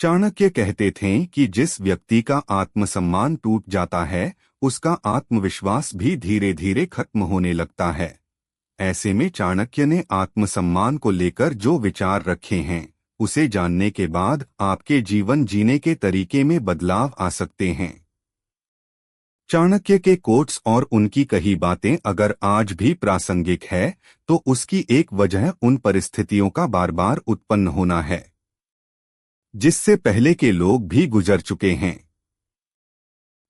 चाणक्य कहते थे कि जिस व्यक्ति का आत्मसम्मान टूट जाता है उसका आत्मविश्वास भी धीरे धीरे खत्म होने लगता है। ऐसे में चाणक्य ने आत्मसम्मान को लेकर जो विचार रखे हैं उसे जानने के बाद आपके जीवन जीने के तरीके में बदलाव आ सकते हैं। चाणक्य के कोट्स और उनकी कही बातें अगर आज भी प्रासंगिक है तो उसकी एक वजह उन परिस्थितियों का बार बार उत्पन्न होना है जिससे पहले के लोग भी गुजर चुके हैं।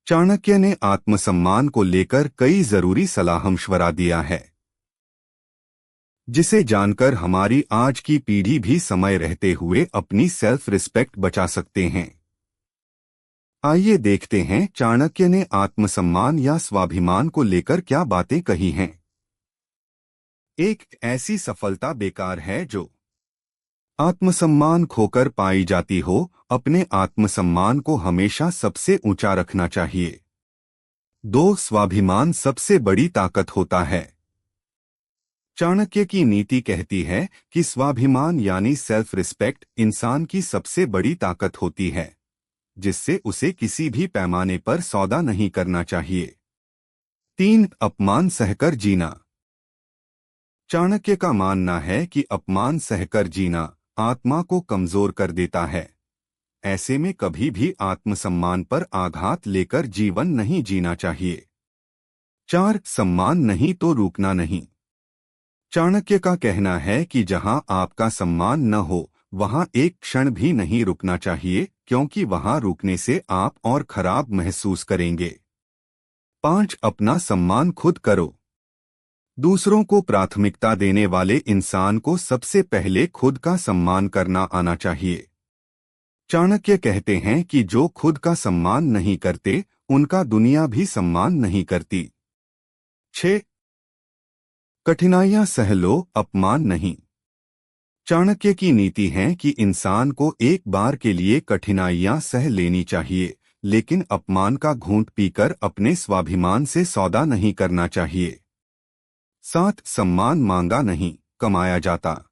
चाणक्य ने आत्मसम्मान को लेकर कई जरूरी सलाह-मशवरा दिया है जिसे जानकर हमारी आज की पीढ़ी भी समय रहते हुए अपनी सेल्फ रिस्पेक्ट बचा सकते हैं। आइए देखते हैं चाणक्य ने आत्मसम्मान या स्वाभिमान को लेकर क्या बातें कही हैं। एक ऐसी सफलता बेकार है जो आत्मसम्मान खोकर पाई जाती हो। अपने आत्मसम्मान को हमेशा सबसे ऊंचा रखना चाहिए। 2. स्वाभिमान सबसे बड़ी ताकत होता है। चाणक्य की नीति कहती है कि स्वाभिमान यानी सेल्फ रिस्पेक्ट इंसान की सबसे बड़ी ताकत होती है जिससे उसे किसी भी पैमाने पर सौदा नहीं करना चाहिए। 3. अपमान सहकर जीना। चाणक्य का मानना है कि अपमान सहकर जीना आत्मा को कमजोर कर देता है। ऐसे में कभी भी आत्मसम्मान पर आघात लेकर जीवन नहीं जीना चाहिए। 4. सम्मान नहीं तो रुकना नहीं। चाणक्य का कहना है कि जहां आपका सम्मान न हो वहां एक क्षण भी नहीं रुकना चाहिए क्योंकि वहां रुकने से आप और खराब महसूस करेंगे। 5. अपना सम्मान खुद करो। दूसरों को प्राथमिकता देने वाले इंसान को सबसे पहले खुद का सम्मान करना आना चाहिए। चाणक्य कहते हैं कि जो खुद का सम्मान नहीं करते उनका दुनिया भी सम्मान नहीं करती। 6. कठिनाइयां सह लो, अपमान नहीं। चाणक्य की नीति है कि इंसान को एक बार के लिए कठिनाइयां सह लेनी चाहिए लेकिन अपमान का घूंट पीकर अपने स्वाभिमान से सौदा नहीं करना चाहिए। 7. सम्मान मांगा नहीं, कमाया जाता।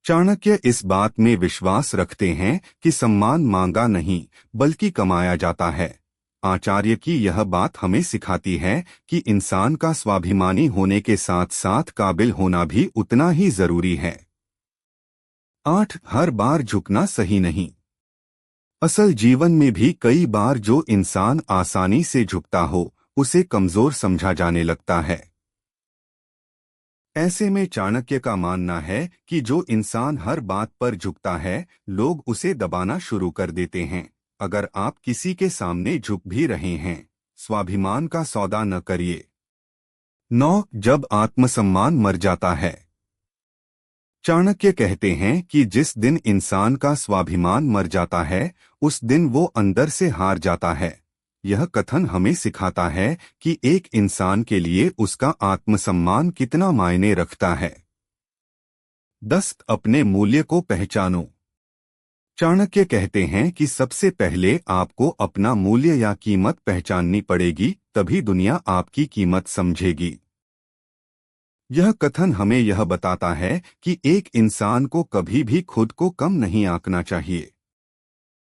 चाणक्य इस बात में विश्वास रखते हैं कि सम्मान मांगा नहीं बल्कि कमाया जाता है। आचार्य की यह बात हमें सिखाती है कि इंसान का स्वाभिमानी होने के साथ साथ काबिल होना भी उतना ही जरूरी है। 8. हर बार झुकना सही नहीं। असल जीवन में भी कई बार जो इंसान आसानी से झुकता हो उसे कमजोर समझा जाने लगता है। ऐसे में चाणक्य का मानना है कि जो इंसान हर बात पर झुकता है लोग उसे दबाना शुरू कर देते हैं। अगर आप किसी के सामने झुक भी रहे हैं स्वाभिमान का सौदा न करिए। 9. जब आत्मसम्मान मर जाता है। चाणक्य कहते हैं कि जिस दिन इंसान का स्वाभिमान मर जाता है उस दिन वो अंदर से हार जाता है। यह कथन हमें सिखाता है कि एक इंसान के लिए उसका आत्मसम्मान कितना मायने रखता है। 10. अपने मूल्य को पहचानो। चाणक्य कहते हैं कि सबसे पहले आपको अपना मूल्य या कीमत पहचाननी पड़ेगी तभी दुनिया आपकी कीमत समझेगी। यह कथन हमें यह बताता है कि एक इंसान को कभी भी खुद को कम नहीं आंकना चाहिए।